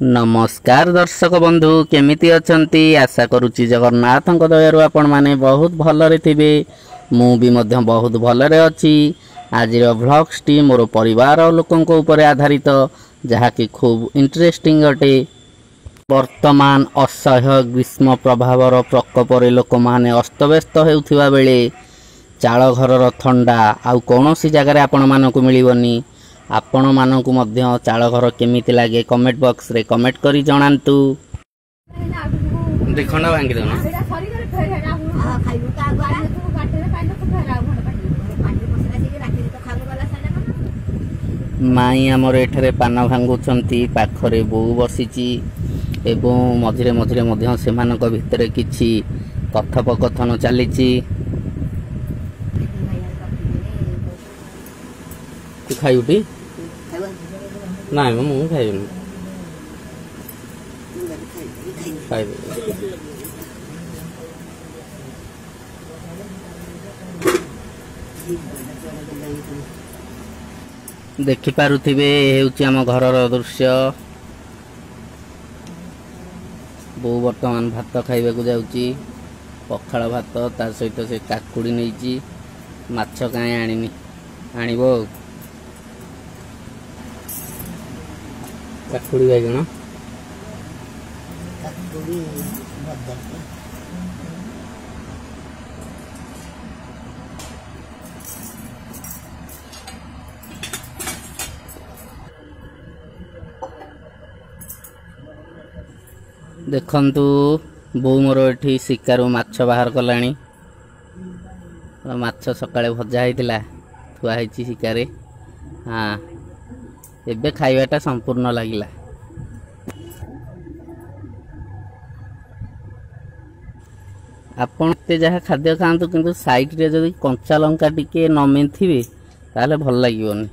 नमस्कार दर्शक बंधु केमिति अछंती आशा करुच्ची जगन्नाथ दयारु आपण माने बहुत भलरे थिबे मु भी मध्य बहुत भलरे अछि। आज व्लॉग्स टी मोर परिवार और लोकंक ऊपर आधारित जहा कि खूब इंटरेस्टिंग अटे। वर्तमान असह्य ग्रीष्म प्रभावर प्रकोप लोक माने अस्तव्यस्त हेउथिबा बेले चाଳ घरर थंडा आउ कोनोसी जगार आपण मानकु मिलिबनी। आपण मानकु मध्य चाଳ घर केमिति लागे कमेंट बॉक्स रे कमेंट करी जणांतु। देखना भांगी देना माई आमर एठारे पान भांगुचंती पाखरे बो बसिची एवं मझिरे मझिरे मध्य सेमानक भितरे किछि कथोपकथन चलीची। तू खाइबी ना मु खाइबी खाइबी देखि पारुथिबे हेउची आम घरर दृश्य। बो वर्तमान भात खाइबा को जाउची पखाळ भात तार सहित से काकुड़ी नैची माछ काई आनिनी आनिबो काकुड़ी बैगण देखंतु बो मोर एठी शिकारु माछ बाहर कलानी। माछ सकाळे भजा हैतिला थुआ हैची शिकारे। हाँ एबे खाइबाटा संपूर्ण लागिला। आपण ते जहा खाद्य खांतु किंतु साइड रे जदी कंचा लंका टिके न मेंथिबे ताले भल लागिबोनी।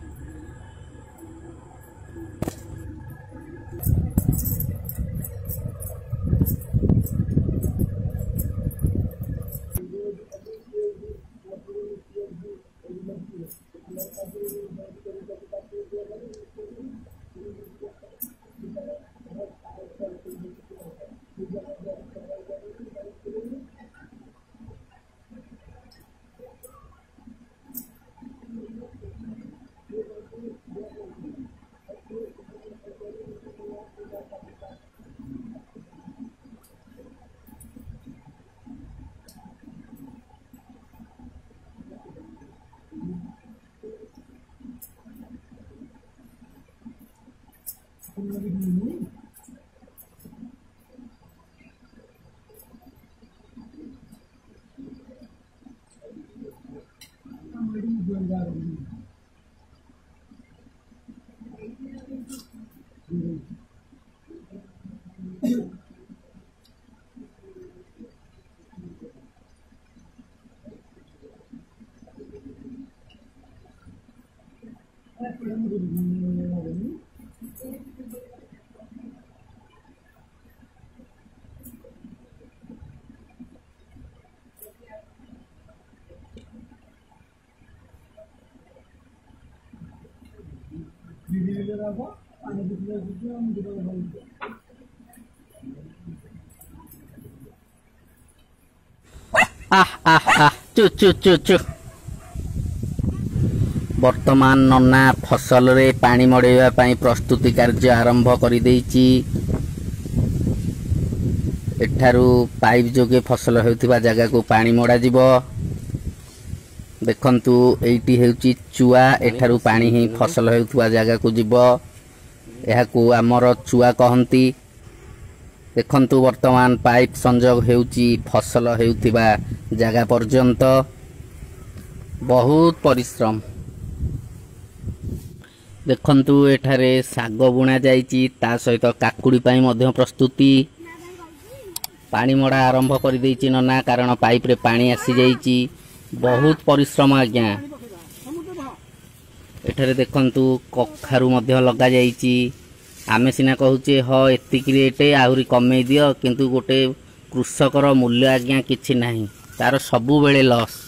चु चु चु चु वर्तमान नन्ना फसल रे पानी मड़ेवा पाई प्रस्तुति कार्य आरंभ करि देइची। एठारू पाइप जोगे फसल हेउथिबा जगह को पानी मड़ा जिवो। देखंतु एइटी हेउची चुआ एठारू पानी ही फसल हेउथिबा जगह को जिवो। एहा को हमर चुआ कहंती। देखंतु वर्तमान पाइप संजोग हेउची फसल हेउथिबा जगह पर्यंत बहुत परिश्रम। देखंतु एठारे साग बुणा जाइची ता सहित काकुड़ी पाई मध्य प्रस्तुति। पानी मड़ा आरंभ कर देइची नना कारण पाइप रे पानी आसी जाइची। बहुत परिश्रम आज्ञा। एठारे देखंतु कखारु मध्य लगा जाइची। आमे सिना कहूचे ह एतिक रेट आहुरी कमे दियो किंतु गोटे कृषकर मूल्य आज्ञा किछि नाही तार सबु बेले लॉस।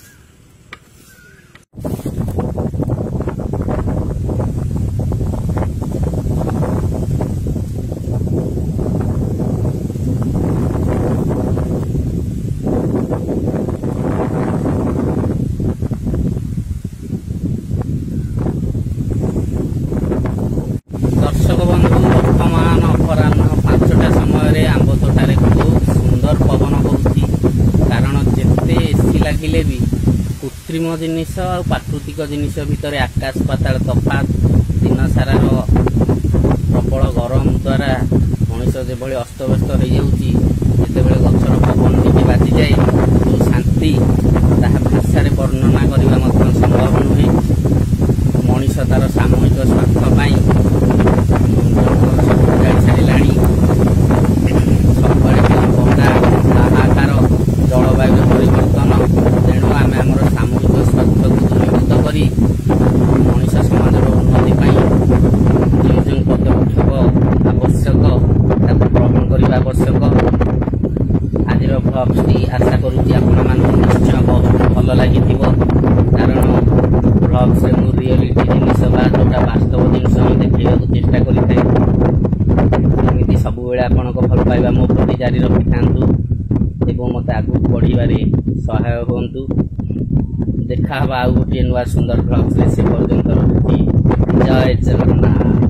କହିଲେ ବି କୃତ୍ରିମ ଜିନିଷ ଆଉ ପ୍ରାକୃତିକ ଜିନିଷ ଭିତରେ ଆକାଶ ପାତାଳ ତଫାତ। ଦିନ ସାରାର ପ୍ରବଳ ଗରମ ଦ୍ୱାରା ମଣିଷ ଯେଭଳି ଅସ୍ତବ୍ୟସ୍ତ ହୋଇଯାଉଛି, ଯେତେବେଳେ ଗଛର ପବନ ଟିକେ ବାଜିଯାଏ ଯେଉଁ ଶାନ୍ତି, ତାହା ଭାଷାରେ ବର୍ଣ୍ଣନା କରିବା ମଧ୍ୟ ସମ୍ଭବ ନୁହେଁ। ମଣିଷ ତାର ସାମୂହିକ ସ୍ୱାର୍ଥ ପାଇଁ ସବୁ ଜାଣି ସାରିଲାଣି। ସବୁବେଳେ ବଣ୍ଡା ହାହାକାର, ଜଳବାୟୁର ପରିବର୍ତ୍ତନ। ତେଣୁ ଆମେ ଆମର ସାମୂହିକ ସ୍ୱାର୍ଥକୁ ଦୂରୀଭୂତ କରି ମଣିଷ ସମାଜର ଉନ୍ନତି ପାଇଁ ଯେଉଁ ଯେଉଁ ପଦକ୍ଷେପ ଆବଶ୍ୟକ ତାକୁ ଗ୍ରହଣ କରିବା ଆବଶ୍ୟକ। ଆଜିର ଭ୍ଲଗ୍ସଟି ଆଶା କରୁଛି ଆପଣମାନଙ୍କୁ ନିଶ୍ଚୟ ବହୁତ ଭଲ ଲାଗିଥିବ, କାରଣ ଭ୍ଲଗ୍ସରେ ମୁଁ ରିଅଲିଟି ଜିନିଷ ବା ଯେଉଁଟା ବାସ୍ତବ ଜିନିଷ ହିଁ ଦେଖାଇବାକୁ ଚେଷ୍ଟା କରିଥାଏ। ଏମିତି ସବୁବେଳେ ଆପଣଙ୍କ ଭଲ ପାଇବା ମୋ ପ୍ରତି ଜାରି ରଖିଥାନ୍ତୁ ଏବଂ ମୋତେ ଆଗକୁ ବଢ଼ିବାରେ ସହାୟ ହୁଅନ୍ତୁ। ଦେଖା ହେବା ଆଉ ଗୋଟିଏ ନୂଆ ସୁନ୍ଦର ଭ୍ଲଗ୍ସରେ। ସେ ପର୍ଯ୍ୟନ୍ତ ରହୁଛି। ଜୟ ଜଗନ୍ନାଥ।